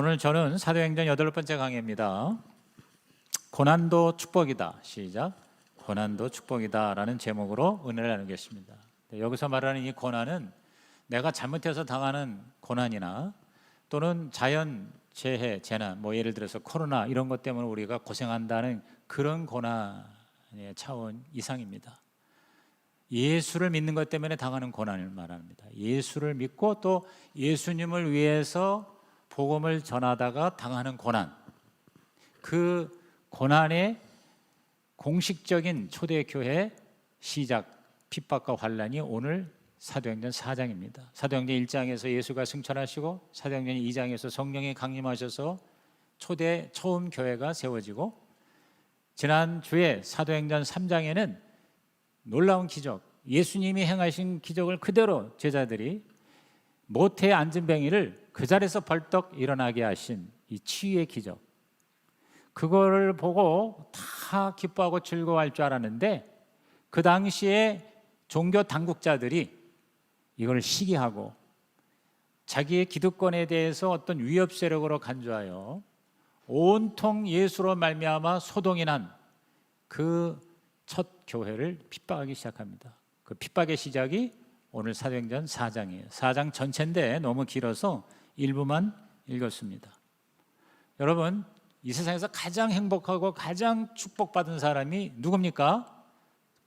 오늘 저는 사도행전 8번째 강의입니다. 고난도 축복이다. 시작. 고난도 축복이다 라는 제목으로 은혜를 나누겠습니다. 여기서 말하는 이 고난은 내가 잘못해서 당하는 고난이나 또는 자연재해, 재난, 예를 들어서 코로나 이런 것 때문에 우리가 고생한다는 그런 고난의 차원 이상입니다. 예수를 믿는 것 때문에 당하는 고난을 말합니다. 예수를 믿고 또 예수님을 위해서 복음을 전하다가 당하는 고난, 그 고난의 공식적인 초대교회 시작, 핍박과 환난이 오늘 사도행전 4장입니다. 사도행전 1장에서 예수가 승천하시고 사도행전 2장에서 성령이 강림하셔서 처음 교회가 세워지고, 지난주에 사도행전 3장에는 놀라운 기적, 예수님이 행하신 기적을 그대로 제자들이 모태에 앉은 뱅이를 그 자리에서 벌떡 일어나게 하신 이 치유의 기적, 그거를 보고 다 기뻐하고 즐거워할 줄 알았는데 그 당시에 종교 당국자들이 이걸 시기하고 자기의 기득권에 대해서 어떤 위협 세력으로 간주하여 온통 예수로 말미암아 소동이 난 그 첫 교회를 핍박하기 시작합니다. 그 핍박의 시작이 오늘 사도행전 4장이에요. 4장 전체인데 너무 길어서 일부만 읽었습니다. 여러분, 이 세상에서 가장 행복하고 가장 축복받은 사람이 누굽니까?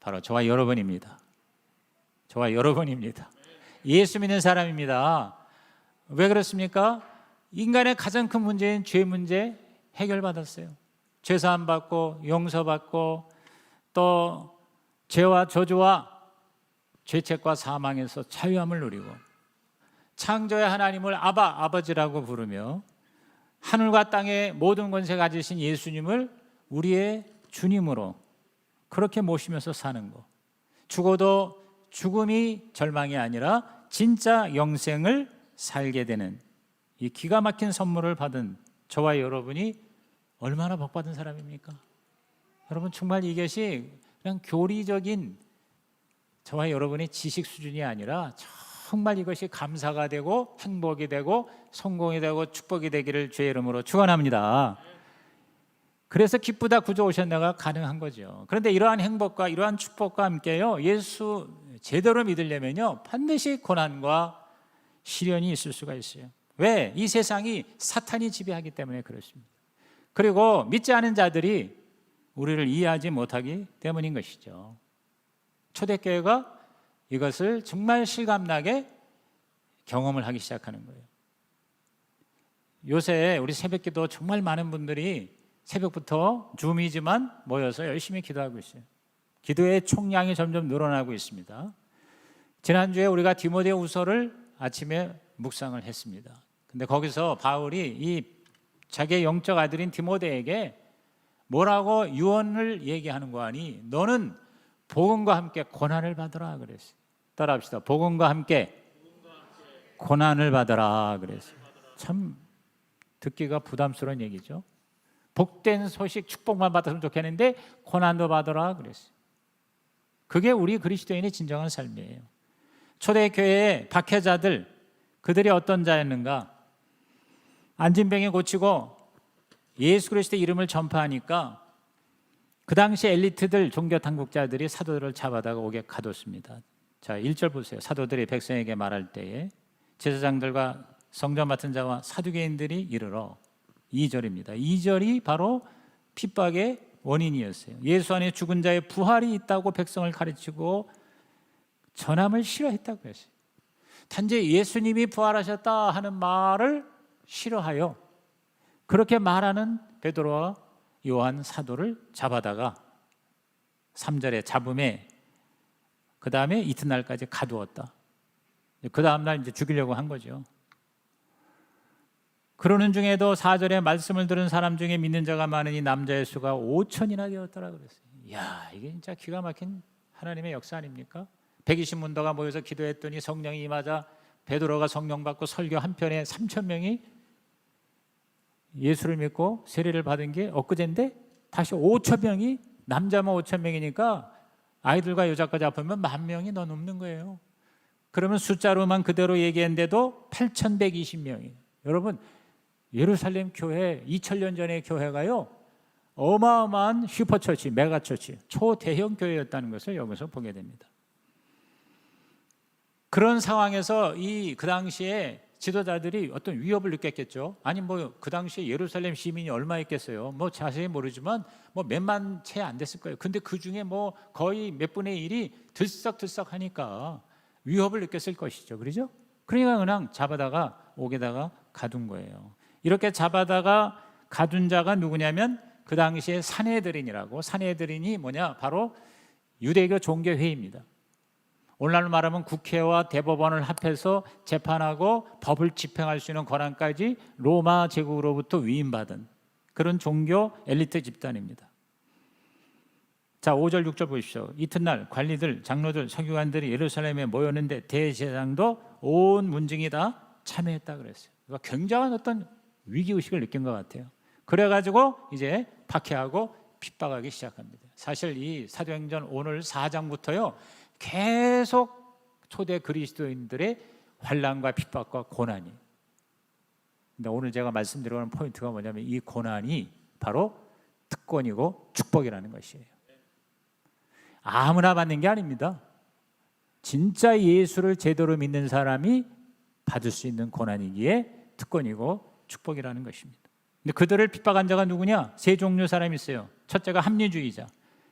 바로 저와 여러분입니다. 저와 여러분입니다. 예수 믿는 사람입니다. 왜 그렇습니까? 인간의 가장 큰 문제인 죄 문제 해결받았어요. 죄사함 받고 용서받고 또 죄와 저주와 죄책과 사망에서 자유함을 누리고, 창조의 하나님을 아버지라고 부르며 하늘과 땅의 모든 권세 가지신 예수님을 우리의 주님으로 그렇게 모시면서 사는 것, 죽어도 죽음이 절망이 아니라 진짜 영생을 살게 되는 이 기가 막힌 선물을 받은 저와 여러분이 얼마나 복받은 사람입니까? 여러분, 정말 이것이 그냥 교리적인 저와 여러분의 지식 수준이 아니라 정말 이것이 감사가 되고 행복이 되고 성공이 되고 축복이 되기를 주의 이름으로 축원합니다. 그래서 기쁘다 구주 오셨나가 가능한 거죠. 그런데 이러한 행복과 이러한 축복과 함께요, 예수 제대로 믿으려면요 반드시 고난과 시련이 있을 수가 있어요. 왜? 이 세상이 사탄이 지배하기 때문에 그렇습니다. 그리고 믿지 않은 자들이 우리를 이해하지 못하기 때문인 것이죠. 초대교회가 이것을 정말 실감나게 경험을 하기 시작하는 거예요. 요새 우리 새벽기도 정말 많은 분들이 새벽부터 줌이지만 모여서 열심히 기도하고 있어요. 기도의 총량이 점점 늘어나고 있습니다. 지난주에 우리가 디모데후서를 아침에 묵상을 했습니다. 근데 거기서 바울이 이 자기의 영적 아들인 디모데에게 뭐라고 유언을 얘기하는 거 아니? 너는 복음과 함께 고난을 받으라 그랬어요. 따라합시다. 복음과 함께 고난을 받으라 그랬어요. 참 듣기가 부담스러운 얘기죠. 복된 소식, 축복만 받았으면 좋겠는데 고난도 받으라 그랬어요. 그게 우리 그리스도인의 진정한 삶이에요. 초대교회의 박해자들, 그들이 어떤 자였는가? 앉은 병에 고치고 예수 그리스도의 이름을 전파하니까 그 당시 엘리트들, 종교 당국자들이 사도들을 잡아다가 옥에 가뒀습니다. 자, 1절 보세요. 사도들이 백성에게 말할 때에 제사장들과 성전 맡은 자와 사두개인들이 이르러, 2절입니다. 2절이 바로 핍박의 원인이었어요. 예수 안에 죽은 자의 부활이 있다고 백성을 가르치고 전함을 싫어했다고 했어요. 단지 예수님이 부활하셨다 하는 말을 싫어하여 그렇게 말하는 베드로와 요한 사도를 잡아다가 3절에 잡음에 그 다음에 이튿날까지 가두었다. 그 다음날 이제 죽이려고 한 거죠. 그러는 중에도 4절에 말씀을 들은 사람 중에 믿는 자가 많으니 남자의 수가 5천이나 되었더라 그랬어요. 이야, 이게 진짜 기가 막힌 하나님의 역사 아닙니까? 120문도가 모여서 기도했더니 성령이 임하자 베드로가 성령 받고 설교 한 편에 3,000명이 예수를 믿고 세례를 받은 게 엊그제인데 다시 5,000명이, 남자만 5,000명이니까 아이들과 여자까지 합하면 10,000명이 더 넘는 거예요. 그러면 숫자로만 그대로 얘기했는데도 8,120명이에요. 여러분, 예루살렘 교회 2000년 전의 교회가요 어마어마한 슈퍼처치, 메가처치, 초대형 교회였다는 것을 여기서 보게 됩니다. 그런 상황에서 그 당시에 지도자들이 어떤 위협을 느꼈겠죠. 아니 뭐 그 당시에 예루살렘 시민이 얼마 있겠어요. 뭐 자세히 모르지만 뭐 몇만 채 안 됐을 거예요. 근데 그 중에 뭐 거의 몇 분의 1이 들썩들썩하니까 위협을 느꼈을 것이죠. 그렇죠? 그러니까 그냥 잡아다가 옥에다가 가둔 거예요. 이렇게 잡아다가 가둔 자가 누구냐면 그 당시에 산헤드린이라고, 산헤드린이 뭐냐, 바로 유대교 종교회의입니다. 오늘날로 말하면 국회와 대법원을 합해서 재판하고 법을 집행할 수 있는 권한까지 로마 제국으로부터 위임받은 그런 종교 엘리트 집단입니다. 자, 5절 6절 보십시오. 이튿날 관리들, 장로들, 서기관들이 예루살렘에 모였는데 대제사장도 온 문중이 다 참여했다 그랬어요. 그러니까 굉장한 어떤 위기의식을 느낀 것 같아요. 그래가지고 이제 박해하고 핍박하기 시작합니다. 사실 이 사도행전 오늘 4장부터요 계속 초대 그리스도인들의 환난과 핍박과 고난이. 근데 오늘 제가 말씀드리는 포인트가 뭐냐면 이 고난이 바로 특권이고 축복이라는 것이에요. 아무나 받는 게 아닙니다. 진짜 예수를 제대로 믿는 사람이 받을 수 있는 고난이기에 특권이고 축복이라는 것입니다. 근데 그들을 핍박한 자가 누구냐? 세 종류 사람이 있어요. 첫째가 합리주의자.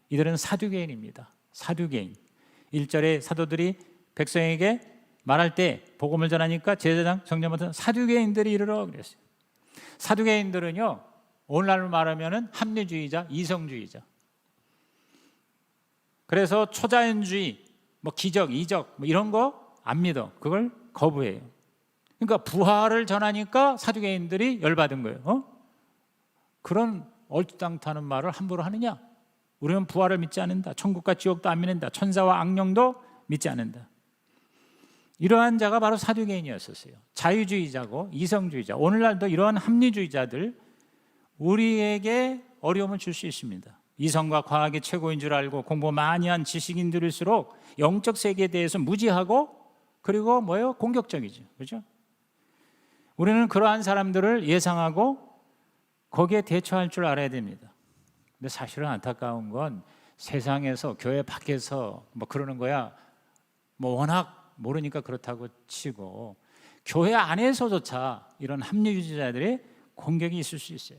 이들은 사두개인입니다. 사두개인. 1절에 사도들이 백성에게 말할 때 복음을 전하니까 제사장, 정례모든 사두개인들이 이르러 그랬어요. 사두개인들은요 오늘날로 말하면 합리주의자, 이성주의자. 그래서 초자연주의, 뭐 기적, 이적 뭐 이런 거 안 믿어. 그걸 거부해요. 그러니까 부활을 전하니까 사두개인들이 열받은 거예요. 그런 얼토당토하는 말을 함부로 하느냐? 우리는 부활을 믿지 않는다. 천국과 지옥도 안 믿는다. 천사와 악령도 믿지 않는다. 이러한 자가 바로 사두개인이었었어요. 자유주의자고 이성주의자. 오늘날도 이러한 합리주의자들 우리에게 어려움을 줄 수 있습니다. 이성과 과학이 최고인 줄 알고 공부 많이 한 지식인들일수록 영적 세계에 대해서 무지하고 그리고 뭐예요? 공격적이죠. 그렇죠? 우리는 그러한 사람들을 예상하고 거기에 대처할 줄 알아야 됩니다. 근데 사실은 안타까운 건 세상에서 교회 밖에서 뭐 그러는 거야 뭐 워낙 모르니까 그렇다고 치고 교회 안에서조차 이런 합리주의자들의 공격이 있을 수 있어요.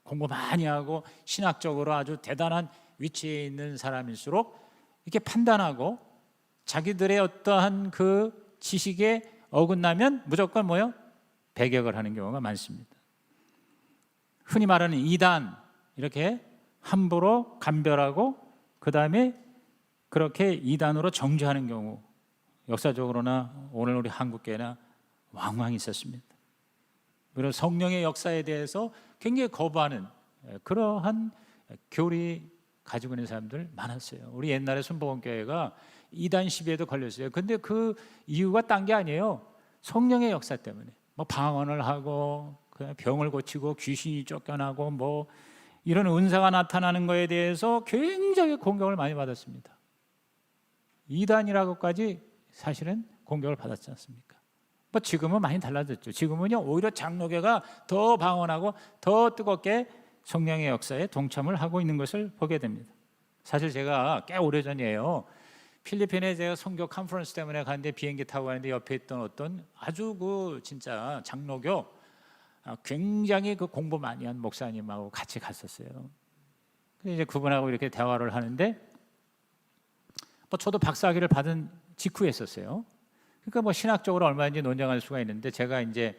공부 많이 하고 신학적으로 아주 대단한 위치에 있는 사람일수록 이렇게 판단하고 자기들의 어떠한 그 지식에 어긋나면 무조건 뭐요? 배격을 하는 경우가 많습니다. 흔히 말하는 이단 이렇게 함부로 감별하고 그 다음에 그렇게 이단으로 정죄하는 경우 역사적으로나 오늘 우리 한국교회나 왕왕 있었습니다. 그리고 성령의 역사에 대해서 굉장히 거부하는 그러한 교리 가지고 있는 사람들 많았어요. 우리 옛날에 순복음교회가 이단 시비에도 걸렸어요. 근데 그 이유가 딴 게 아니에요. 성령의 역사 때문에 뭐 방언을 하고 병을 고치고 귀신이 쫓겨나고 뭐 이런 은사가 나타나는 것에 대해서 굉장히 공격을 많이 받았습니다. 이단이라고까지 사실은 공격을 받았지 않습니까? 뭐 지금은 많이 달라졌죠. 지금은요 오히려 장로교가 더 방언하고 더 뜨겁게 성령의 역사에 동참을 하고 있는 것을 보게 됩니다. 사실 제가 꽤 오래전이에요. 필리핀에 제가 선교 컨퍼런스 때문에 갔는데 비행기 타고 가는데 옆에 있던 어떤 아주 그 진짜 장로교 굉장히 그 공부 많이 한 목사님하고 같이 갔었어요. 근데 이제 그분하고 이렇게 대화를 하는데 뭐 저도 박사학위를 받은 직후에 했었어요. 그러니까 뭐 신학적으로 얼마인지 논쟁할 수가 있는데 제가 이제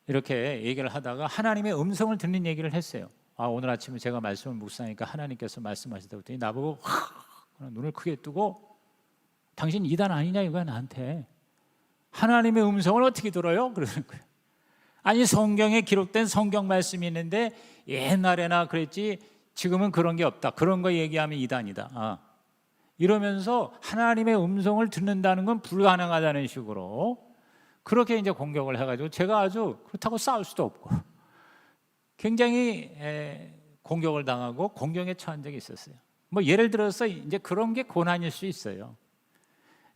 이렇게 얘기를 하다가 하나님의 음성을 듣는 얘기를 했어요. 오늘 아침에 제가 말씀을 묵상하니까 하나님께서 말씀하시다고 했더니 나보고 눈을 크게 뜨고 당신 이단 아니냐 이거야 나한테. 하나님의 음성을 어떻게 들어요? 그러는 거예요. 아니 성경에 기록된 성경 말씀이 있는데 옛날에나 그랬지 지금은 그런 게 없다. 그런 거 얘기하면 이단이다. 이러면서 하나님의 음성을 듣는다는 건 불가능하다는 식으로 그렇게 이제 공격을 해가지고 제가 아주 그렇다고 싸울 수도 없고 굉장히 공격을 당하고 공경에 처한 적이 있었어요. 뭐 예를 들어서 이제 그런 게 고난일 수 있어요.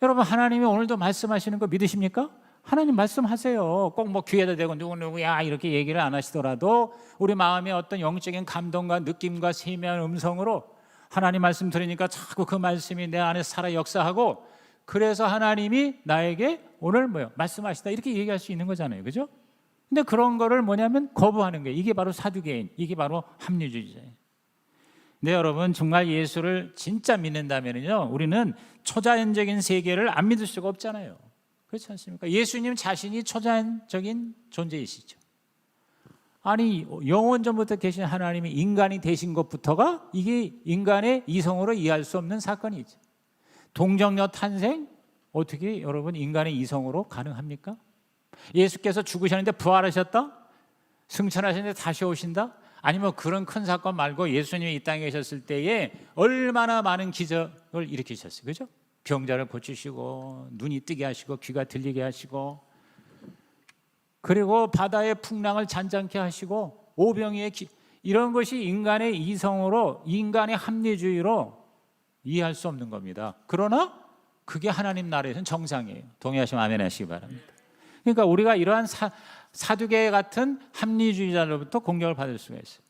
여러분 하나님이 오늘도 말씀하시는 거 믿으십니까? 하나님 말씀하세요. 꼭 뭐 귀에다 대고 누구야 이렇게 얘기를 안 하시더라도 우리 마음에 어떤 영적인 감동과 느낌과 세미한 음성으로 하나님 말씀 들으니까 자꾸 그 말씀이 내 안에 살아 역사하고, 그래서 하나님이 나에게 오늘 말씀하시다 이렇게 얘기할 수 있는 거잖아요. 그죠? 근데 그런 거를 뭐냐면 거부하는 거예요. 이게 바로 사두개인, 이게 바로 합리주의자예요. 네, 여러분, 정말 예수를 진짜 믿는다면요, 우리는 초자연적인 세계를 안 믿을 수가 없잖아요. 그렇지 않습니까? 예수님 자신이 초자연적인 존재이시죠. 아니, 영원 전부터 계신 하나님이 인간이 되신 것부터가 이게 인간의 이성으로 이해할 수 없는 사건이죠. 동정녀 탄생, 어떻게 여러분 인간의 이성으로 가능합니까? 예수께서 죽으셨는데 부활하셨다? 승천하셨는데 다시 오신다? 아니면 그런 큰 사건 말고 예수님이 이 땅에 계셨을 때에 얼마나 많은 기적을 일으키셨어요. 그죠? 병자를 고치시고 눈이 뜨게 하시고 귀가 들리게 하시고, 그리고 바다의 풍랑을 잔잔케 하시고 오병이의 이런 것이 인간의 이성으로, 인간의 합리주의로 이해할 수 없는 겁니다. 그러나 그게 하나님 나라에서는 정상이에요. 동의하시면 아멘 하시기 바랍니다. 그러니까 우리가 이러한 사두개 같은 합리주의자로부터 공격을 받을 수가 있어요.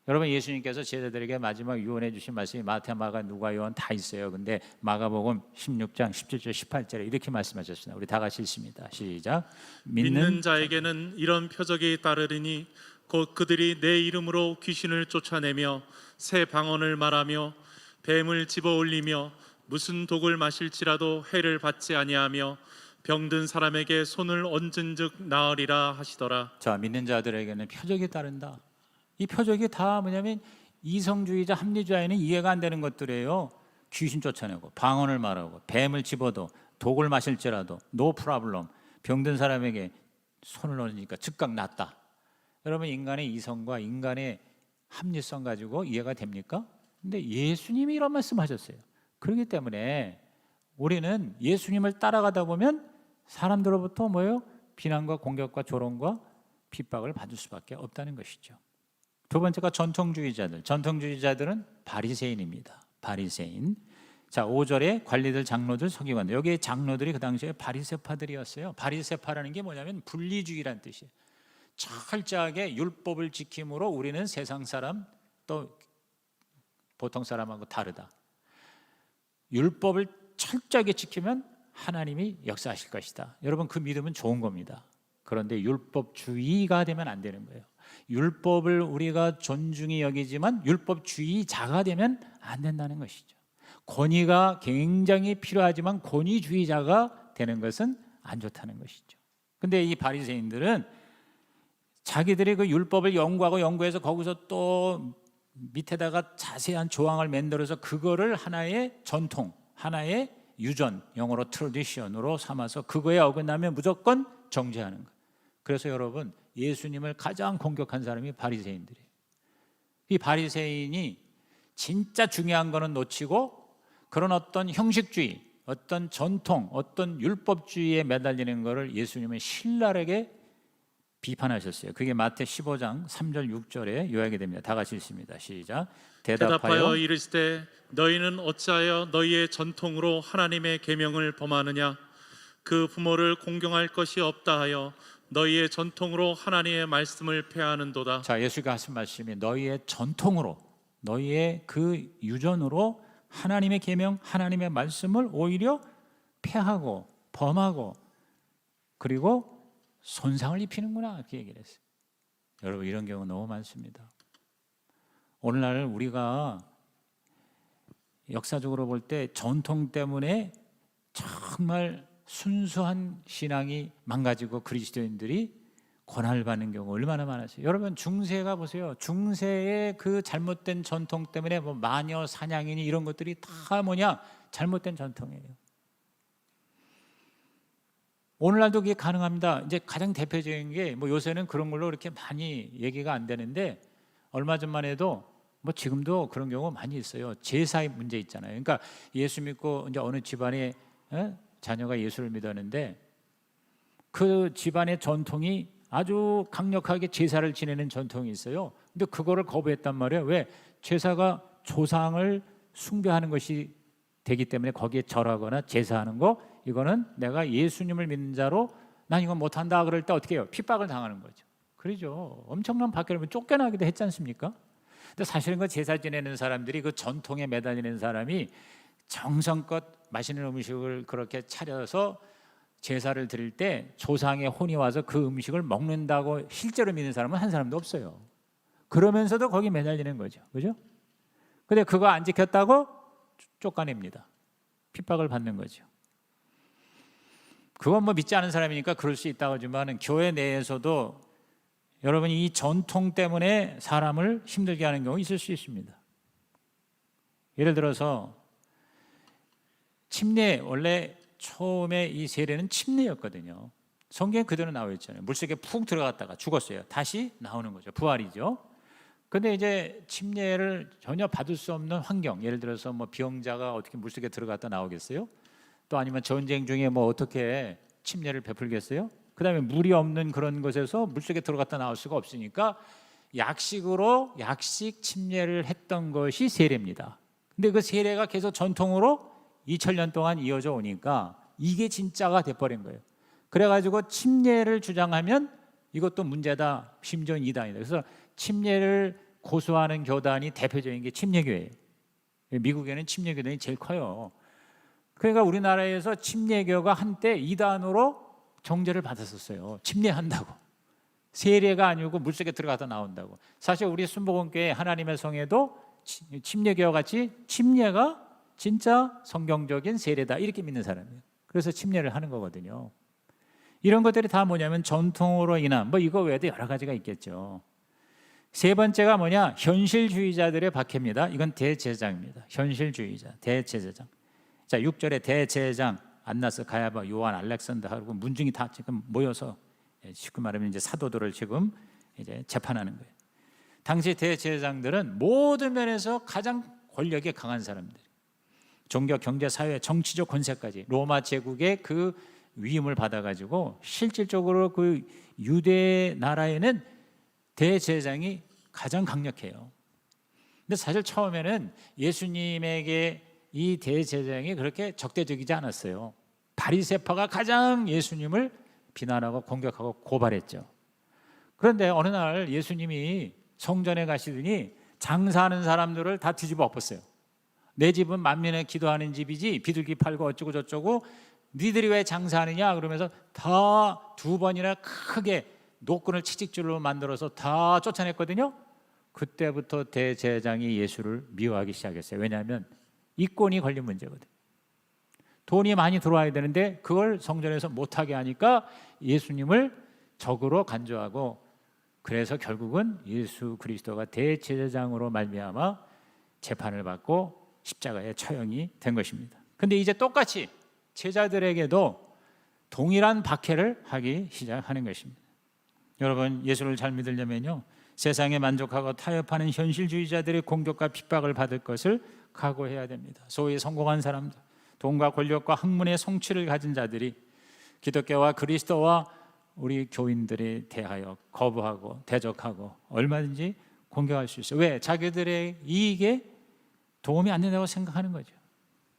여러분, 예수님께서 제자들에게 마지막 유언해 주신 말씀이 마태, 마가, 누가, 요한 다 있어요. 근데 마가복음 16장 17절 18절에 이렇게 말씀하셨습니다. 우리 다 같이 읽습니다. 시작. 믿는 자에게는 이런 표적이 따르리니 곧 그들이 내 이름으로 귀신을 쫓아내며 새 방언을 말하며 뱀을 집어올리며 무슨 독을 마실지라도 해를 받지 아니하며 병든 사람에게 손을 얹은즉 나으리라 하시더라. 자, 믿는 자들에게는 표적이 따른다. 이 표적이 다 뭐냐면 이성주의자, 합리주의자에는 이해가 안 되는 것들이에요. 귀신 쫓아내고 방언을 말하고 뱀을 집어도 독을 마실지라도 no problem, 병든 사람에게 손을 얹으니까 즉각 낫다. 여러분, 인간의 이성과 인간의 합리성 가지고 이해가 됩니까? 근데 예수님이 이런 말씀하셨어요. 그렇기 때문에 우리는 예수님을 따라가다 보면 사람들로부터 비난과 공격과 조롱과 핍박을 받을 수밖에 없다는 것이죠. 두 번째가 전통주의자들. 전통주의자들은 바리새인입니다. 바리새인. 자, 5절에 관리들, 장로들, 서기관들. 여기에 장로들이 그 당시에 바리새파들이었어요. 바리새파라는 게 뭐냐면 분리주의란 뜻이에요. 철저하게 율법을 지킴으로 우리는 세상 사람, 또 보통 사람하고 다르다. 율법을 철저하게 지키면 하나님이 역사하실 것이다. 여러분, 그 믿음은 좋은 겁니다. 그런데 율법주의가 되면 안 되는 거예요. 율법을 우리가 존중히 여기지만 율법주의자가 되면 안 된다는 것이죠. 권위가 굉장히 필요하지만 권위주의자가 되는 것은 안 좋다는 것이죠. 근데 이 바리새인들은 자기들이 그 율법을 연구하고 연구해서 거기서 또 밑에다가 자세한 조항을 만들어서 그거를 하나의 전통, 하나의 유전, 영어로 트래디션으로 삼아서 그거에 어긋나면 무조건 정죄하는 거예요. 그래서 여러분, 예수님을 가장 공격한 사람이 바리새인들이에요. 이 바리새인이 진짜 중요한 거는 놓치고 그런 어떤 형식주의, 어떤 전통, 어떤 율법주의에 매달리는 것을 예수님은 신랄하게 비판하셨어요. 그게 마태 15장 3절 6절에 요약이 됩니다. 다 같이 읽습니다. 시작. 대답하여 이르시되 너희는 어찌하여 너희의 전통으로 하나님의 계명을 범하느냐? 그 부모를 공경할 것이 없다 하여 너희의 전통으로 하나님의 말씀을 폐하는도다. 자, 예수가 하신 말씀이 너희의 전통으로, 너희의 그 유전으로 하나님의 계명, 하나님의 말씀을 오히려 폐하고 범하고 그리고 손상을 입히는구나, 이렇게 얘기를 했어요. 여러분, 이런 경우 너무 많습니다. 오늘날 우리가 역사적으로 볼 때 전통 때문에 정말 순수한 신앙이 망가지고 그리스도인들이 고난을 받는 경우 얼마나 많았어요. 여러분, 중세가 보세요. 중세의 그 잘못된 전통 때문에 마녀 사냥이니 이런 것들이 다 잘못된 전통이에요. 오늘날도 그게 가능합니다. 이제 가장 대표적인 게 요새는 그런 걸로 그렇게 많이 얘기가 안 되는데, 얼마 전만 해도 지금도 그런 경우 많이 있어요. 제사의 문제 있잖아요. 그러니까 예수 믿고 이제 어느 집안에 자녀가 예수를 믿었는데 그 집안의 전통이 아주 강력하게 제사를 지내는 전통이 있어요. 근데 그거를 거부했단 말이에요. 왜? 제사가 조상을 숭배하는 것이 되기 때문에 거기에 절하거나 제사하는 거, 이거는 내가 예수님을 믿는 자로 난 이거 못한다 그럴 때 어떻게 해요? 핍박을 당하는 거죠. 그러죠. 엄청난 박해를 쫓겨나기도 했지 않습니까? 근데 사실은 그 제사 지내는 사람들이 그 전통에 매달리는 사람이 정성껏 맛있는 음식을 그렇게 차려서 제사를 드릴 때 조상의 혼이 와서 그 음식을 먹는다고 실제로 믿는 사람은 한 사람도 없어요. 그러면서도 거기 매달리는 거죠. 그죠? 근데 그거 안 지켰다고 쫓아냅니다. 핍박을 받는 거죠. 그건 뭐 믿지 않은 사람이니까 그럴 수 있다고 하지만 교회 내에서도 여러분 이 전통 때문에 사람을 힘들게 하는 경우 있을 수 있습니다. 예를 들어서 침례, 원래 처음에 이 세례는 침례였거든요. 성경에 그대로 나와 있잖아요. 물속에 푹 들어갔다가 죽었어요. 다시 나오는 거죠. 부활이죠. 근데 이제 침례를 전혀 받을 수 없는 환경, 예를 들어서 뭐 병자가 어떻게 물속에 들어갔다 나오겠어요? 또 아니면 전쟁 중에 뭐 어떻게 침례를 베풀겠어요? 그다음에 물이 없는 그런 곳에서 물속에 들어갔다 나올 수가 없으니까 약식으로 약식 침례를 했던 것이 세례입니다. 근데 그 세례가 계속 전통으로 2000년 동안 이어져 오니까 이게 진짜가 돼버린 거예요. 그래가지고 침례를 주장하면 이것도 문제다. 심지어 이단이다. 그래서 침례를 고수하는 교단이 대표적인 게 침례교회예요. 미국에는 침례교단이 제일 커요. 그러니까 우리나라에서 침례교가 한때 이단으로 정죄를 받았었어요. 침례한다고. 세례가 아니고 물속에 들어가서 나온다고. 사실 우리 순복음교회 하나님의 성에도 침례교와 같이 침례가 진짜 성경적인 세례다 이렇게 믿는 사람이에요. 그래서 침례를 하는 거거든요. 이런 것들이 다 뭐냐면 전통으로 인한 뭐 이거 외에도 여러 가지가 있겠죠. 세 번째가 뭐냐? 현실주의자들의 박해입니다. 이건 대제사장입니다. 현실주의자, 대제사장. 자, 6절에 대제사장 안나스, 가야바, 요한, 알렉산더 하고 문중이 다 지금 모여서 쉽게 말하면 이제 사도들을 지금 이제 재판하는 거예요. 당시 대제사장들은 모든 면에서 가장 권력이 강한 사람들. 종교, 경제, 사회, 정치적 권세까지 로마 제국의 그 위임을 받아가지고 실질적으로 그 유대 나라에는 대제사장이 가장 강력해요. 근데 사실 처음에는 예수님에게 이 대제사장이 그렇게 적대적이지 않았어요. 바리새파가 가장 예수님을 비난하고 공격하고 고발했죠. 그런데 어느 날 예수님이 성전에 가시더니 장사하는 사람들을 다 뒤집어 엎었어요. 내 집은 만민의 기도하는 집이지 비둘기 팔고 어쩌고 저쩌고 니들이 왜 장사하느냐 그러면서 다 두 번이나 크게 노끈을 채찍줄로 만들어서 다 쫓아냈거든요. 그때부터 대제사장이 예수를 미워하기 시작했어요. 왜냐하면 이권이 걸린 문제거든요. 돈이 많이 들어와야 되는데 그걸 성전에서 못하게 하니까 예수님을 적으로 간주하고 그래서 결국은 예수 그리스도가 대제사장으로 말미암아 재판을 받고 십자가에 처형이 된 것입니다. 근데 이제 똑같이 제자들에게도 동일한 박해를 하기 시작하는 것입니다. 여러분 예수를 잘 믿으려면요 세상에 만족하고 타협하는 현실주의자들의 공격과 핍박을 받을 것을 각오해야 됩니다. 소위 성공한 사람들, 돈과 권력과 학문의 성취를 가진 자들이 기독교와 그리스도와 우리 교인들에 대하여 거부하고 대적하고 얼마든지 공격할 수 있어요. 왜? 자기들의 이익에 도움이 안 된다고 생각하는 거죠.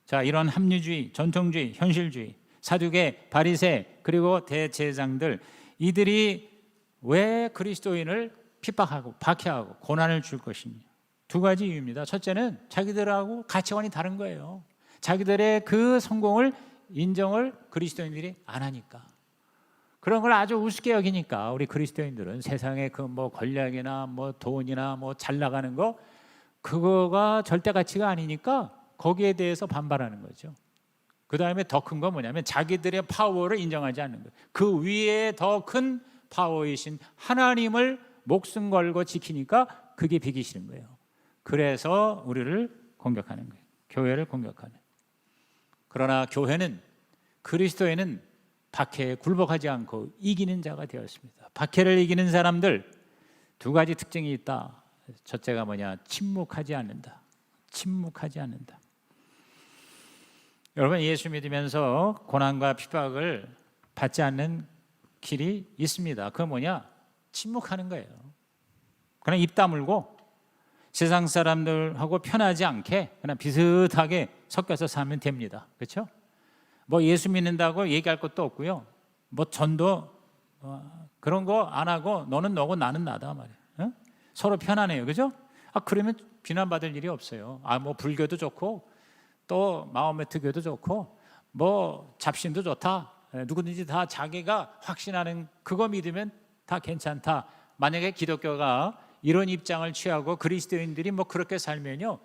자, 이런 합리주의, 전통주의, 현실주의, 사두개, 바리새 그리고 대제사장들 이들이 왜 그리스도인을 핍박하고 박해하고 고난을 줄 것이냐? 두 가지 이유입니다. 첫째는 자기들하고 가치관이 다른 거예요. 자기들의 그 성공을 인정을 그리스도인들이 안 하니까. 그런 걸 아주 우습게 여기니까 우리 그리스도인들은 세상에 그 뭐 권력이나 뭐 돈이나 뭐 잘 나가는 거 그거가 절대 가치가 아니니까 거기에 대해서 반발하는 거죠. 그 다음에 더 큰 건 뭐냐면 자기들의 파워를 인정하지 않는 거예요. 그 위에 더 큰 파워이신 하나님을 목숨 걸고 지키니까 그게 비기 싫은 거예요. 그래서 우리를 공격하는 거예요. 교회를 공격하는. 그러나 교회는 그리스도에는 박해에 굴복하지 않고 이기는 자가 되었습니다. 박해를 이기는 사람들 두 가지 특징이 있다. 첫째가 뭐냐? 침묵하지 않는다. 침묵하지 않는다. 여러분 예수 믿으면서 고난과 핍박을 받지 않는 길이 있습니다. 그건 뭐냐? 침묵하는 거예요. 그냥 입 다물고 세상 사람들하고 편하지 않게 그냥 비슷하게 섞여서 살면 됩니다. 그렇죠? 뭐 예수 믿는다고 얘기할 것도 없고요. 뭐 전도 그런 거 안 하고 너는 너고 나는 나다 말이에요. 어? 서로 편하네요, 그죠? 그러면 비난받을 일이 없어요. 뭐 불교도 좋고 또 마호메트교도 좋고 뭐 잡신도 좋다. 누구든지 다 자기가 확신하는 그거 믿으면 다 괜찮다. 만약에 기독교가 이런 입장을 취하고 그리스도인들이 뭐 그렇게 살면요,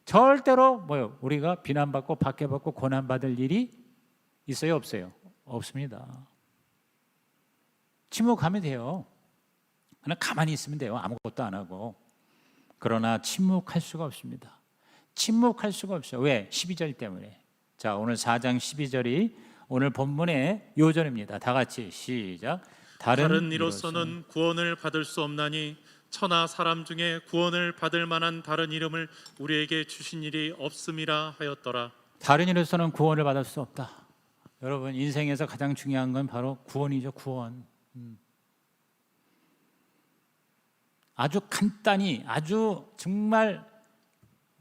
절대로 뭐요, 우리가 비난받고 박해받고 고난받을 일이 있어요, 없어요? 없습니다. 침묵하면 돼요. 그냥 가만히 있으면 돼요. 아무것도 안 하고. 그러나 침묵할 수가 없습니다. 침묵할 수가 없어요. 왜? 12절 때문에. 자, 오늘 4장 12절이 오늘 본문의 요절입니다. 다 같이 시작. 다른 이로서는 구원을 받을 수 없나니 천하 사람 중에 구원을 받을 만한 다른 이름을 우리에게 주신 일이 없음이라 하였더라. 다른 이로서는 구원을 받을 수 없다. 여러분, 인생에서 가장 중요한 건 바로 구원이죠. 구원. 아주 간단히, 아주 정말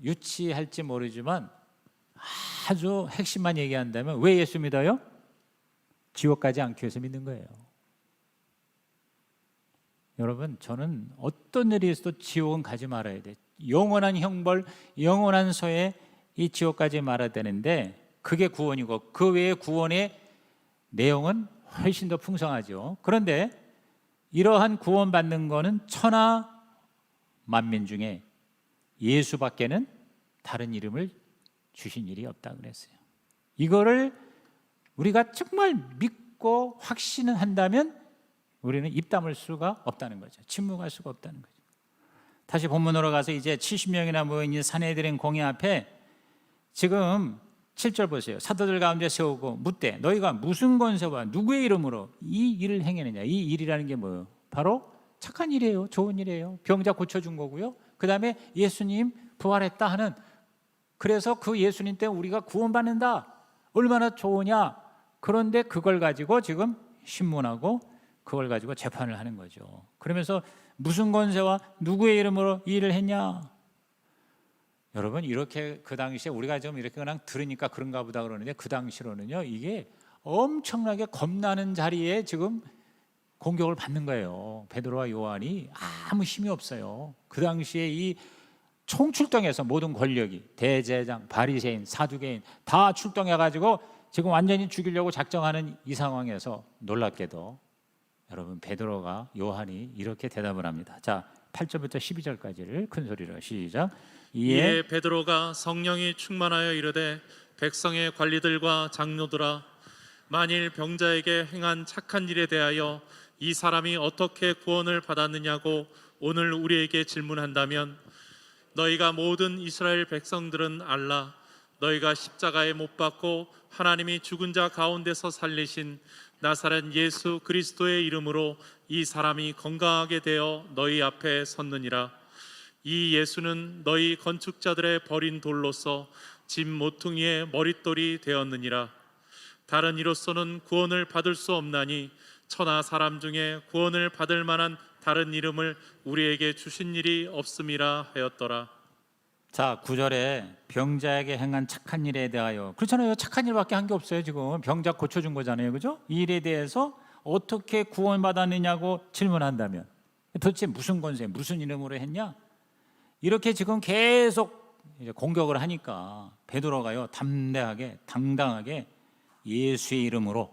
유치할지 모르지만 아주 핵심만 얘기한다면, 왜 예수 믿어요? 지옥 가지 않기 위해서 믿는 거예요. 여러분, 저는 어떤 일이 있어도 지옥은 가지 말아야 돼. 영원한 형벌, 영원한 소에 이 지옥 가지 말아야 되는데, 그게 구원이고 그 외의 구원의 내용은 훨씬 더 풍성하죠. 그런데 이러한 구원받는 거는 천하 만민 중에 예수밖에는 다른 이름을 주신 일이 없다고 그랬어요. 이거를 우리가 정말 믿고 확신을 한다면 우리는 입 다물 수가 없다는 거죠. 침묵할 수가 없다는 거죠. 다시 본문으로 가서 이제 70명이나 모인 산헤드린 공회 앞에 지금 7절 보세요. 사도들 가운데 세우고 묻되 너희가 무슨 권세와 누구의 이름으로 이 일을 행했느냐. 이 일이라는 게 뭐예요? 바로 착한 일이에요. 좋은 일이에요. 병자 고쳐준 거고요. 그 다음에 예수님 부활했다 하는, 그래서 그 예수님 때문에 우리가 구원받는다. 얼마나 좋으냐. 그런데 그걸 가지고 지금 신문하고 그걸 가지고 재판을 하는 거죠. 그러면서 무슨 권세와 누구의 이름으로 이 일을 했냐. 여러분, 이렇게 그 당시에 우리가 지금 이렇게 그냥 들으니까 그런가 보다 그러는데, 그 당시로는요, 이게 엄청나게 겁나는 자리에 지금 공격을 받는 거예요. 베드로와 요한이 아무 힘이 없어요. 그 당시에 이 총출동해서 모든 권력이 대제장, 바리새인, 사두개인 다 출동해가지고 지금 완전히 죽이려고 작정하는 이 상황에서 놀랍게도 여러분, 베드로가 요한이 이렇게 대답을 합니다. 자, 8절부터 12절까지를 큰 소리로 시작. 이에 베드로가 성령이 충만하여 이르되 백성의 관리들과 장로들아, 만일 병자에게 행한 착한 일에 대하여 이 사람이 어떻게 구원을 받았느냐고 오늘 우리에게 질문한다면, 너희가 모든 이스라엘 백성들은 알라. 너희가 십자가에 못 박고 하나님이 죽은 자 가운데서 살리신 나사렛 예수 그리스도의 이름으로 이 사람이 건강하게 되어 너희 앞에 섰느니라. 이 예수는 너희 건축자들의 버린 돌로서 집 모퉁이의 머릿돌이 되었느니라. 다른 이로서는 구원을 받을 수 없나니 천하 사람 중에 구원을 받을 만한 다른 이름을 우리에게 주신 일이 없음이라 하였더라. 자, 9절에 병자에게 행한 착한 일에 대하여, 그렇잖아요. 착한 일밖에 한 게 없어요. 지금 병자 고쳐준 거잖아요, 그죠? 이 일에 대해서 어떻게 구원받았느냐고 질문한다면 도대체 무슨 권세, 무슨 이름으로 했냐? 이렇게 지금 계속 이제 공격을 하니까 베드로가요, 담대하게 당당하게 예수의 이름으로,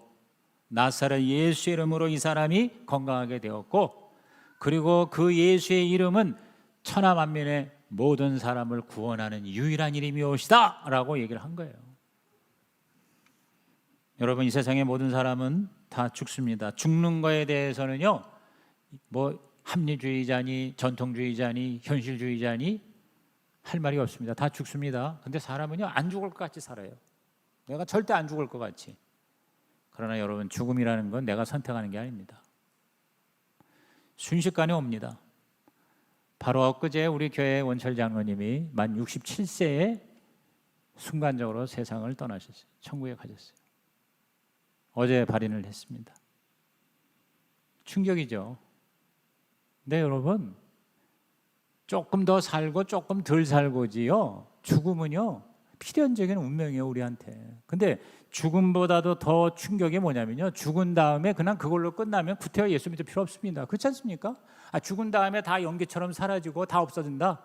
나사렛 예수의 이름으로 이 사람이 건강하게 되었고, 그리고 그 예수의 이름은 천하 만민의 모든 사람을 구원하는 유일한 이름이옵시다 라고 얘기를 한 거예요. 여러분, 이 세상의 모든 사람은 다 죽습니다. 죽는 거에 대해서는요, 뭐 합리주의자니 전통주의자니 현실주의자니 할 말이 없습니다. 다 죽습니다. 근데 사람은요, 안 죽을 것 같이 살아요. 내가 절대 안 죽을 것 같이. 그러나 여러분, 죽음이라는 건 내가 선택하는 게 아닙니다. 순식간에 옵니다. 바로 엊그제 우리 교회 원철 장로님이 만 67세에 순간적으로 세상을 떠나셨어요. 천국에 가셨어요. 어제 발인을 했습니다. 충격이죠. 네, 여러분, 조금 더 살고 조금 덜 살고지요, 죽음은요 필연적인 운명이에요, 우리한테. 근데 죽음보다도 더 충격이 뭐냐면요, 죽은 다음에 그냥 그걸로 끝나면 구태여 예수 믿을 필요 없습니다. 그렇지 않습니까? 죽은 다음에 다 연기처럼 사라지고 다 없어진다.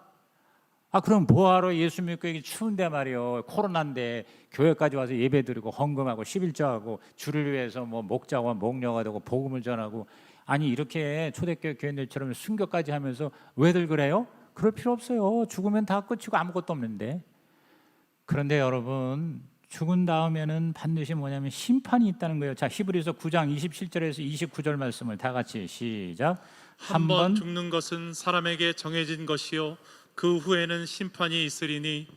그럼 뭐하러 예수 믿고 여기 추운데 말이요, 코로나인데 교회까지 와서 예배드리고 헌금하고 11조하고 주를 위해서 뭐 목자와 목녀가 되고 복음을 전하고, 아니 이렇게 초대교회 교인들처럼 순교까지 하면서 왜들 그래요? 그럴 필요 없어요. 죽으면 다 끝이고 아무것도 없는데. 그런데 여러분, 죽은 다음에는 반드시 뭐냐면 심판이 있다는 거예요. 자, 히브리서 9장 27절에서 29절 말씀을 다 같이 시작. 한 번 죽는 것은 사람에게 정해진 것이요 그 후에는 심판이 있으리니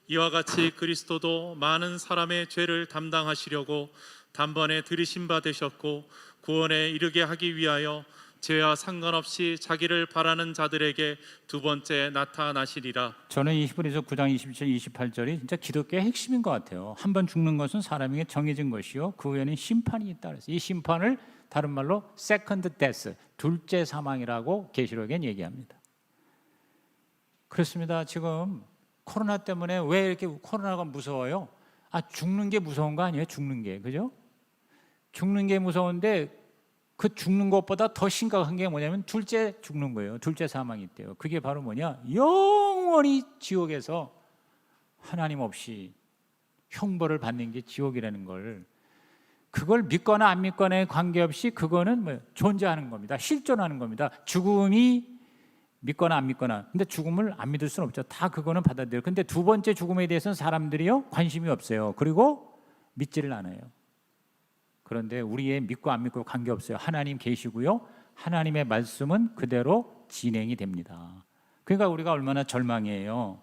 이와 같이 그리스도도 많은 사람의 죄를 담당하시려고 단번에 들이신 바 되셨고 구원에 이르게 하기 위하여 죄와 상관없이 자기를 바라는 자들에게 두 번째 나타나시리라. 저는 이 히브리서 9장 27, 28절이 진짜 기독교의 핵심인 것 같아요. 한 번 죽는 것은 사람에게 정해진 것이요 그 후에는 심판이 있다 그래서 이 심판을 다른 말로 세컨드 데스, 둘째 사망이라고 계시록엔 얘기합니다. 그렇습니다. 지금 코로나 때문에 왜 이렇게 코로나가 무서워요? 죽는 게 무서운 거 아니에요? 죽는 게, 그죠? 죽는 게 무서운데 그 죽는 것보다 더 심각한 게 뭐냐면 둘째 죽는 거예요. 둘째 사망이 있대요. 그게 바로 뭐냐? 영원히 지옥에서 하나님 없이 형벌을 받는 게 지옥이라는 걸, 그걸 믿거나 안 믿거나에 관계없이 그거는 뭐 존재하는 겁니다. 실존하는 겁니다. 죽음이 믿거나 안 믿거나. 근데 죽음을 안 믿을 수는 없죠. 다 그거는 받아들여요. 근데 두 번째 죽음에 대해서는 사람들이요 관심이 없어요. 그리고 믿지를 않아요. 그런데 우리의 믿고 안 믿고 관계없어요. 하나님 계시고요, 하나님의 말씀은 그대로 진행이 됩니다. 그러니까 우리가 얼마나 절망해요.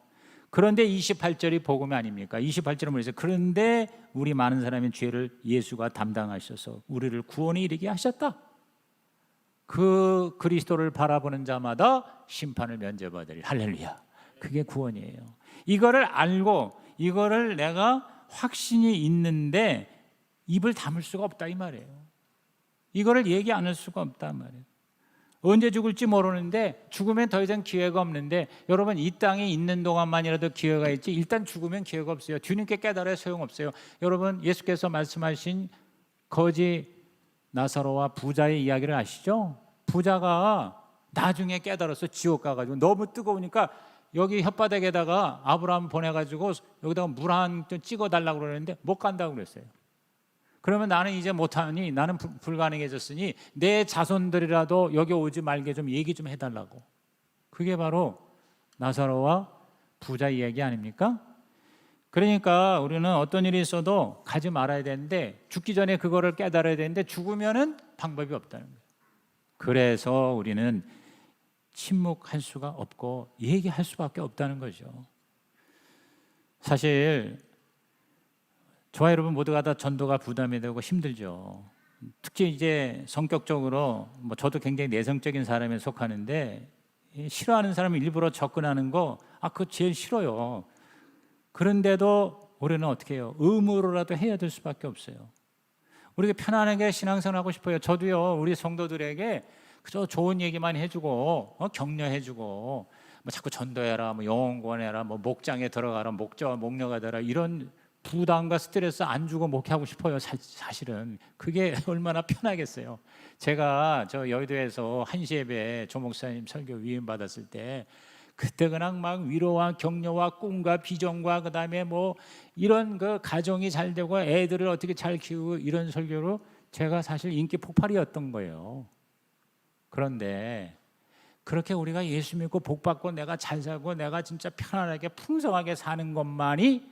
그런데 28절이 복음이 아닙니까? 28절은 뭐랬어요? 그런데 우리 많은 사람의 죄를 예수가 담당하셔서 우리를 구원에 이르게 하셨다. 그 그리스도를 바라보는 자마다 심판을 면제받으리. 할렐루야. 그게 구원이에요. 이거를 알고 이거를 내가 확신이 있는데 입을 다물 수가 없다 이 말이에요. 이거를 얘기 안 할 수가 없다 말이에요. 언제 죽을지 모르는데 죽으면 더 이상 기회가 없는데, 여러분 이 땅에 있는 동안만이라도 기회가 있지 일단 죽으면 기회가 없어요. 주님께 깨달아야 소용없어요. 여러분 예수께서 말씀하신 거지 나사로와 부자의 이야기를 아시죠? 부자가 나중에 깨달아서 지옥 가가지고 너무 뜨거우니까 여기 혓바닥에다가 아브라함 보내가지고 여기다가 물 한 점 찍어달라고 그러는데 못 간다고 그랬어요. 그러면 나는 이제 못하니, 나는 불가능해졌으니 내 자손들이라도 여기 오지 말게 좀 얘기 좀 해달라고. 그게 바로 나사로와 부자 이야기 아닙니까? 그러니까 우리는 어떤 일이 있어도 가지 말아야 되는데 죽기 전에 그거를 깨달아야 되는데 죽으면은 방법이 없다는 거예요. 그래서 우리는 침묵할 수가 없고 얘기할 수밖에 없다는 거죠. 사실 저와 여러분 모두가 다 전도가 부담이 되고 힘들죠. 특히 이제 성격적으로 저도 굉장히 내성적인 사람에 속하는데 싫어하는 사람이 일부러 접근하는 거 그거 제일 싫어요. 그런데도 우리는 어떻게 해요? 의무로라도 해야 될 수밖에 없어요. 우리가 편안하게 신앙생활 하고 싶어요. 저도요, 우리 성도들에게 그저 좋은 얘기만 해주고 격려해주고 자꾸 전도해라, 영혼 구원해라, 목장에 들어가라, 목자와 목녀가 되라, 이런 부담과 스트레스 안 주고 목회하고 싶어요. 사실은 그게 얼마나 편하겠어요. 제가 저 여의도에서 한시 예배 조 목사님 설교 위임 받았을 때 그때 그냥 막 위로와 격려와 꿈과 비전과 그다음에 이런 그 가정이 잘 되고 애들을 어떻게 잘 키우고 이런 설교로 제가 사실 인기 폭발이었던 거예요. 그런데 그렇게 우리가 예수 믿고 복 받고 내가 잘 살고 내가 진짜 편안하게 풍성하게 사는 것만이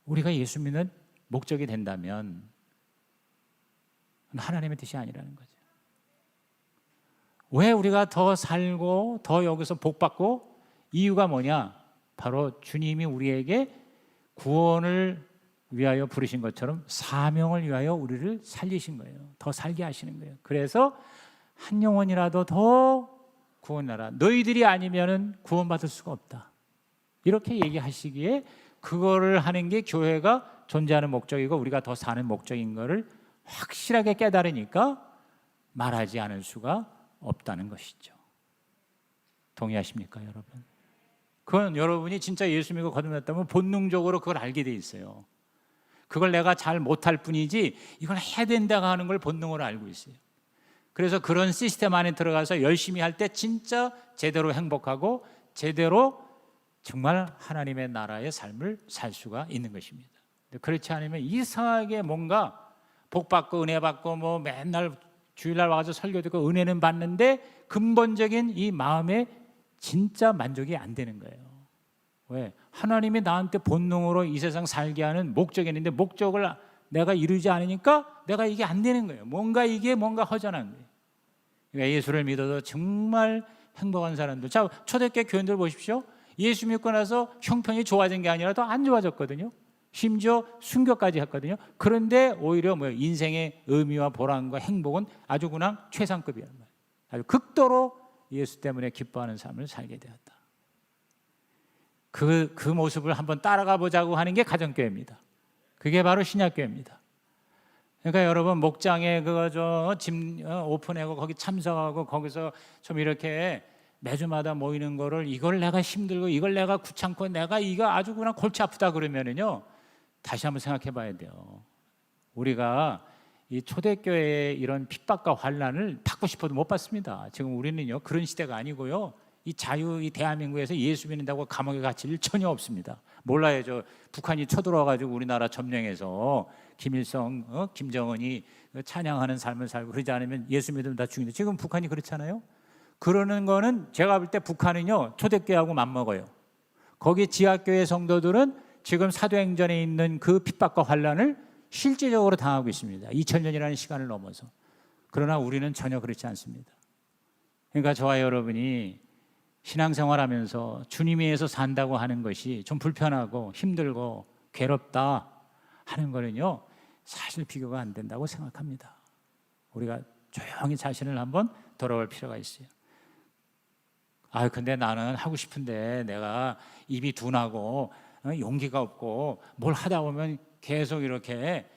우리가 예수 믿는 목적이 된다면 하나님의 뜻이 아니라는 거죠. 왜 우리가 더 살고 더 여기서 복 받고? 이유가 뭐냐? 바로 주님이 우리에게 구원을 위하여 부르신 것처럼 사명을 위하여 우리를 살리신 거예요. 더 살게 하시는 거예요. 그래서 한 영혼이라도 더 구원하라. 너희들이 아니면은 구원받을 수가 없다. 이렇게 얘기하시기에 그거를 하는 게 교회가 존재하는 목적이고 우리가 더 사는 목적인 것을 확실하게 깨달으니까 말하지 않을 수가 없다는 것이죠. 동의하십니까, 여러분? 그건 여러분이 진짜 예수 믿고 거듭났다면 본능적으로 그걸 알게 돼 있어요. 그걸 내가 잘 못할 뿐이지 이걸 해야 된다고 하는 걸 본능으로 알고 있어요. 그래서 그런 시스템 안에 들어가서 열심히 할 때 진짜 제대로 행복하고 제대로 정말 하나님의 나라의 삶을 살 수가 있는 것입니다. 그렇지 않으면 이상하게 뭔가 복 받고 은혜 받고 뭐 맨날 주일날 와서 설교 듣고 은혜는 받는데 근본적인 이 마음에 진짜 만족이 안 되는 거예요. 왜? 하나님이 나한테 본능으로 이 세상 살게 하는 목적이 있는데 목적을 내가 이루지 않으니까 내가 이게 안 되는 거예요. 뭔가 허전한 거예요. 그러니까 예수를 믿어도 정말 행복한 사람들. 자, 초대교회 교인들 보십시오. 예수 믿고 나서 형편이 좋아진 게 아니라 더 안 좋아졌거든요. 심지어 순교까지 했거든요. 그런데 오히려 인생의 의미와 보람과 행복은 아주 그냥 최상급이란 말이에요. 아주 극도로 예수 때문에 기뻐하는 삶을 살게 되었다. 그 모습을 한번 따라가 보자고 하는 게 가정교회입니다. 그게 바로 신약교회입니다. 그러니까 여러분 목장에 그거 짐 오픈하고 거기 참석하고 거기서 좀 이렇게 매주마다 모이는 거를 이걸 내가 힘들고 이걸 내가 귀찮고 내가 이거 아주 그냥 골치 아프다 그러면은요 다시 한번 생각해 봐야 돼요. 우리가 이 초대교회의 이런 핍박과 환난을 받고 싶어도 못 받습니다. 지금 우리는요 그런 시대가 아니고요. 이 대한민국에서 예수 믿는다고 감옥에 갇힐 일 전혀 없습니다. 몰라요. 북한이 쳐들어와가지고 우리나라 점령해서 김일성, 김정은이 찬양하는 삶을 살고 그러지 않으면 예수 믿으면 다 죽인다. 지금 북한이 그렇잖아요. 그러는 거는 제가 볼 때 북한은요 초대교회하고 맞먹어요. 거기 지하교회 성도들은 지금 사도행전에 있는 그 핍박과 환난을 실제적으로 당하고 있습니다. 2000년이라는 시간을 넘어서. 그러나 우리는 전혀 그렇지 않습니다. 그러니까 저와 여러분이 신앙생활하면서 주님 위해서 산다고 하는 것이 좀 불편하고 힘들고 괴롭다 하는 거는요 사실 비교가 안 된다고 생각합니다. 우리가 조용히 자신을 한번 돌아볼 필요가 있어요. 근데 나는 하고 싶은데 내가 입이 둔하고 용기가 없고 뭘 하다 보면 계속 이렇게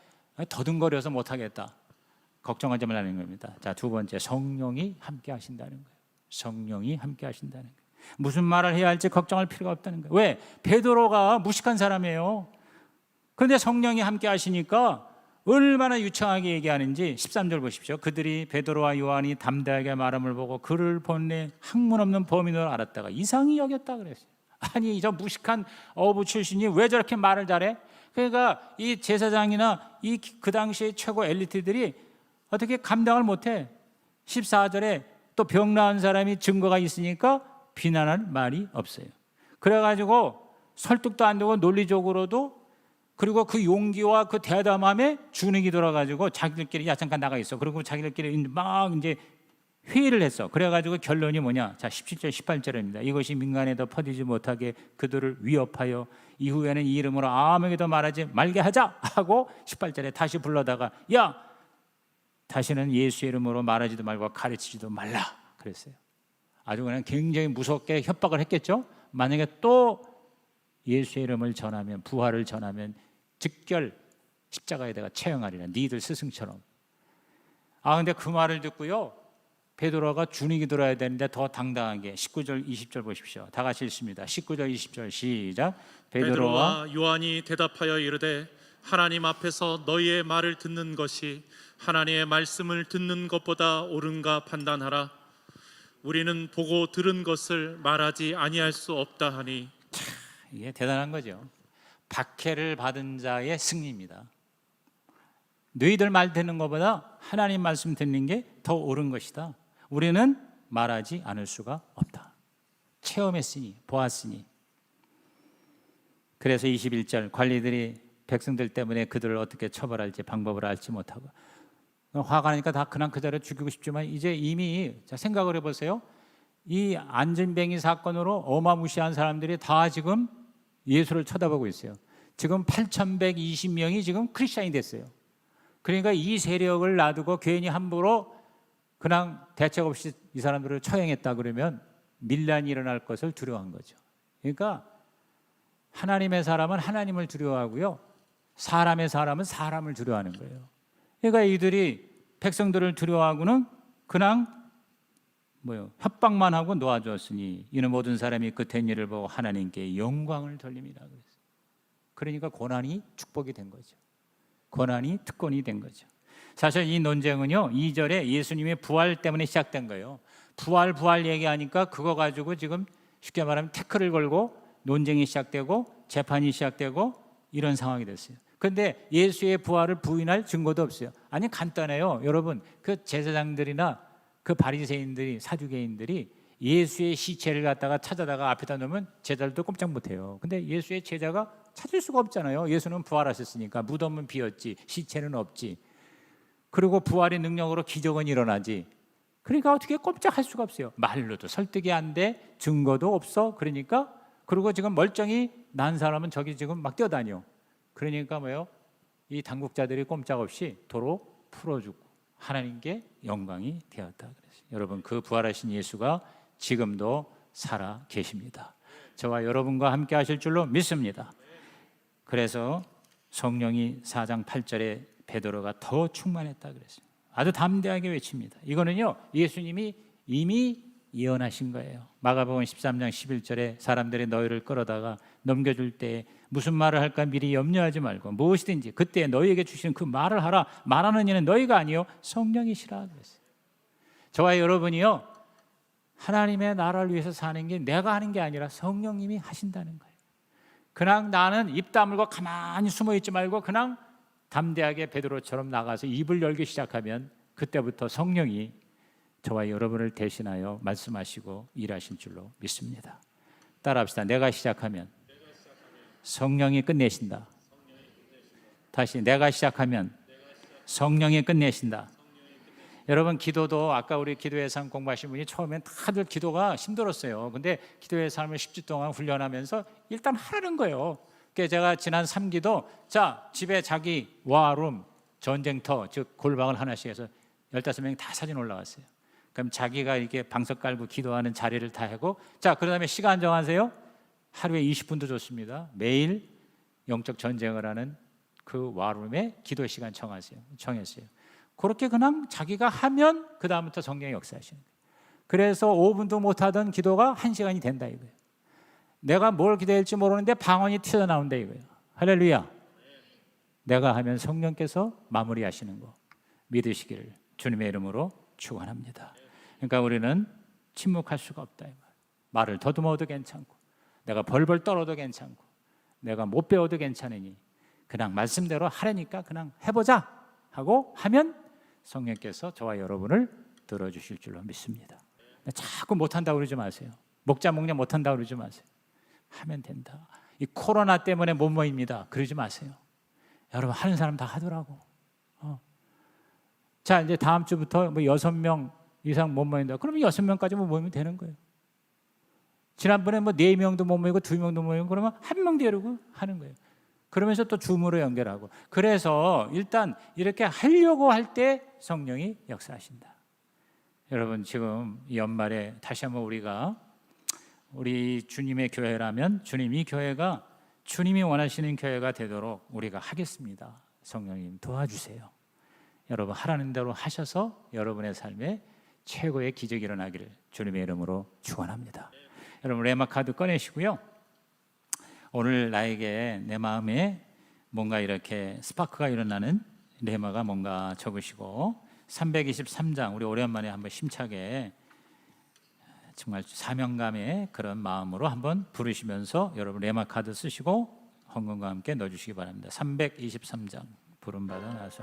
더듬거려서 못하겠다. 걱정하지 말라는 겁니다. 자, 두 번째, 성령이 함께 하신다는 거예요. 성령이 함께 하신다는 거예요. 무슨 말을 해야 할지 걱정할 필요가 없다는 거예요. 왜? 베드로가 무식한 사람이에요. 그런데 성령이 함께 하시니까 얼마나 유창하게 얘기하는지 13절 보십시오. 그들이 베드로와 요한이 담대하게 말함을 보고 그를 본래 학문 없는 범인으로 알았다가 이상히 여겼다 그랬어요. 아니 저 무식한 어부 출신이 왜 저렇게 말을 잘해? 그러니까 이 제사장이나 그 당시의 최고 엘리트들이 어떻게 감당을 못해. 14절에 또 병 나은 사람이 증거가 있으니까 비난할 말이 없어요. 그래가지고 설득도 안 되고 논리적으로도 그리고 그 용기와 그 대담함에 주눅이 들어가지고 자기들끼리 야 잠깐 나가 있어. 그리고 자기들끼리 막 이제 회의를 했어. 그래가지고 결론이 뭐냐? 자 17절 18절입니다. 이것이 민간에 더 퍼지지 못하게 그들을 위협하여 이후에는 이 이름으로 아무에게도 말하지 말게 하자 하고 18절에 다시 불러다가 야 다시는 예수의 이름으로 말하지도 말고 가르치지도 말라 그랬어요. 아주 그냥 굉장히 무섭게 협박을 했겠죠. 만약에 또 예수의 이름을 전하면 부활을 전하면 즉결 십자가에다가 처형하리라. 니들 스승처럼. 근데 그 말을 듣고요 베드로가 주눅이 들어야 되는데 더 당당하게 19절 20절 보십시오. 다 같이 읽습니다. 19절 20절 시작. 베드로와 요한이 대답하여 이르되 하나님 앞에서 너희의 말을 듣는 것이 하나님의 말씀을 듣는 것보다 옳은가 판단하라. 우리는 보고 들은 것을 말하지 아니할 수 없다 하니. 이게 대단한 거죠. 박해를 받은 자의 승리입니다. 너희들 말 듣는 것보다 하나님 말씀 듣는 게 더 옳은 것이다. 우리는 말하지 않을 수가 없다. 체험했으니 보았으니. 그래서 21절 관리들이 백성들 때문에 그들을 어떻게 처벌할지 방법을 알지 못하고 화가 나니까 다 그냥 그대로 죽이고 싶지만 이제 이미 생각을 해보세요. 이 안전뱅이 사건으로 어마무시한 사람들이 다 지금 예수를 쳐다보고 있어요. 지금 8,120명이 지금 크리스찬이 됐어요. 그러니까 이 세력을 놔두고 괜히 함부로 그냥 대책 없이 이 사람들을 처형했다 그러면 밀란이 일어날 것을 두려워한 거죠. 그러니까 하나님의 사람은 하나님을 두려워하고요, 사람의 사람은 사람을 두려워하는 거예요. 그러니까 이들이 백성들을 두려워하고는 그냥 협박만 하고 놓아주었으니 이는 모든 사람이 그 된 일을 보고 하나님께 영광을 돌립니다. 그러니까 고난이 축복이 된 거죠. 고난이 특권이 된 거죠. 사실 이 논쟁은요 2절에 예수님의 부활 때문에 시작된 거예요. 부활 얘기하니까 그거 가지고 지금 쉽게 말하면 태클을 걸고 논쟁이 시작되고 재판이 시작되고 이런 상황이 됐어요. 그런데 예수의 부활을 부인할 증거도 없어요. 아니 간단해요. 여러분 그 제사장들이나 그 바리새인들이 사두개인들이 예수의 시체를 갖다가 찾아다가 앞에다 놓으면 제자들도 꼼짝 못해요. 근데 예수의 제자가 찾을 수가 없잖아요. 예수는 부활하셨으니까. 무덤은 비었지, 시체는 없지. 그리고 부활의 능력으로 기적은 일어나지. 그러니까 어떻게 꼼짝할 수가 없어요. 말로도 설득이 안 돼, 증거도 없어. 그러니까 그리고 지금 멀쩡히 난 사람은 저기 지금 막 뛰어다녀. 그러니까 이 당국자들이 꼼짝없이 도로 풀어주고 하나님께 영광이 되었다 그랬어요. 여러분 그 부활하신 예수가 지금도 살아 계십니다. 저와 여러분과 함께 하실 줄로 믿습니다. 그래서 성령이 4장 8절에 베드로가 더 충만했다 그랬어요. 아주 담대하게 외칩니다. 이거는요 예수님이 이미 예언하신 거예요. 마가복음 13장 11절에 사람들이 너희를 끌어다가 넘겨줄 때 무슨 말을 할까 미리 염려하지 말고 무엇이든지 그때 너희에게 주시는 그 말을 하라. 말하는 이는 너희가 아니요 성령이시라 그랬어요. 저와 여러분이요 하나님의 나라를 위해서 사는 게 내가 하는 게 아니라 성령님이 하신다는 거예요. 그냥 나는 입 다물고 가만히 숨어 있지 말고 그냥 담대하게 베드로처럼 나가서 입을 열기 시작하면 그때부터 성령이 저와 여러분을 대신하여 말씀하시고 일하신 줄로 믿습니다. 따라합시다. 내가 시작하면 성령이 끝내신다. 다시 내가 시작하면 성령이 끝내신다. 여러분 기도도 아까 우리 기도의 삶 공부하신 분이 처음엔 다들 기도가 힘들었어요. 근데 기도의 삶을 10주 동안 훈련하면서 일단 하라는 거예요. 그래서 제가 지난 3기도 자 집에 자기 와룸 전쟁터 즉 골방을 하나씩 해서 15명이 다 사진 올라왔어요. 그럼 자기가 이렇게 방석 깔고 기도하는 자리를 다 하고 자 그다음에 시간 정하세요. 하루에 20분도 좋습니다. 매일 영적 전쟁을 하는 그 와룸에 기도 시간 정했어요. 그렇게 그냥 자기가 하면 그 다음부터 성령의 역사하시는 거예요. 그래서 5분도 못하던 기도가 1시간이 된다 이거예요. 내가 뭘 기도할지 모르는데 방언이 튀어나온다 이거예요. 할렐루야. 내가 하면 성령께서 마무리하시는 거 믿으시기를 주님의 이름으로 축원합니다. 그러니까 우리는 침묵할 수가 없다. 말을 더듬어도 괜찮고 내가 벌벌 떨어도 괜찮고 내가 못 배워도 괜찮으니 그냥 말씀대로 하라니까 그냥 해보자 하고 하면 성령께서 저와 여러분을 들어주실 줄로 믿습니다. 자꾸 못한다고 그러지 마세요. 목자 목녀 못한다고 그러지 마세요. 하면 된다. 이 코로나 때문에 못 모입니다. 그러지 마세요. 여러분 하는 사람 다 하더라고. 자 이제 다음 주부터 6명 이상 못 모인다. 그러면 6명까지 모이면 되는 거예요. 지난번에 4명도 못 모이고 2명도 못 모이고 그러면 1명 데리고 하는 거예요. 그러면서 또 줌으로 연결하고 그래서 일단 이렇게 하려고 할 때 성령이 역사하신다. 여러분 지금 이 연말에 다시 한번 우리 주님의 교회라면 주님이 교회가 주님이 원하시는 교회가 되도록 우리가 하겠습니다. 성령님 도와주세요. 여러분 하라는 대로 하셔서 여러분의 삶에 최고의 기적이 일어나기를 주님의 이름으로 축원합니다. 여러분 레마 카드 꺼내시고요. 오늘 나에게 내 마음에 뭔가 이렇게 스파크가 일어나는 레마가 뭔가 적으시고 323장 우리 오랜만에 한번 심차게 정말 사명감의 그런 마음으로 한번 부르시면서 여러분 레마 카드 쓰시고 헌금과 함께 넣어주시기 바랍니다. 323장 부름받아 나서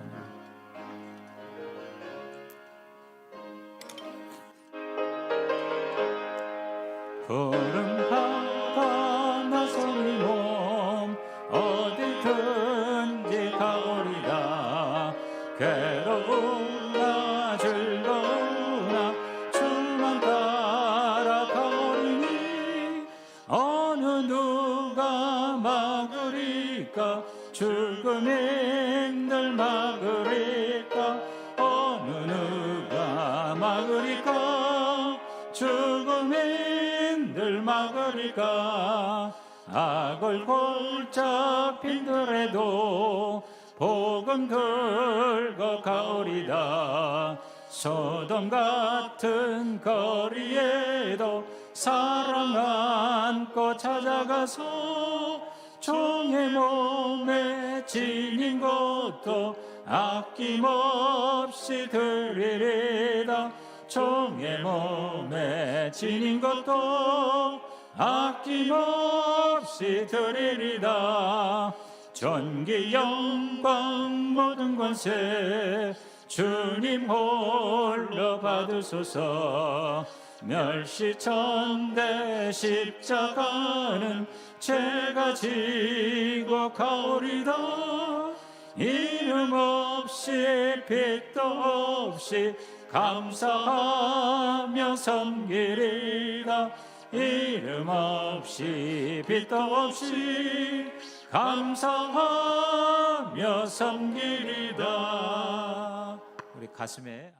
부름받아 나서니 몸 어디든지 가오리다. 괴로우나 즐거우나 주만 따라 가오리니 어느 누가 막으리까 죽음인들 막으리까 어느 누가 막으리까 죽음인들 막으리까 악을 골짜 핀들에도 복음 들고 가오리다. 소돔 같은 거리에도 사랑 안고 찾아가서 종의 몸에 지닌 것도 아낌없이 드리리다. 종의 몸에 지닌 것도 아낌없이 드리리다. 존귀 영광 모든 권세 주님 홀로 받으소서. 멸시천대 십자가는 죄가 지고 가오리다. 이름 없이 빛도 없이 감사하며 섬기리다. 이름 없이 빛도 없이 감사하며 섬기리다. 우리 가슴에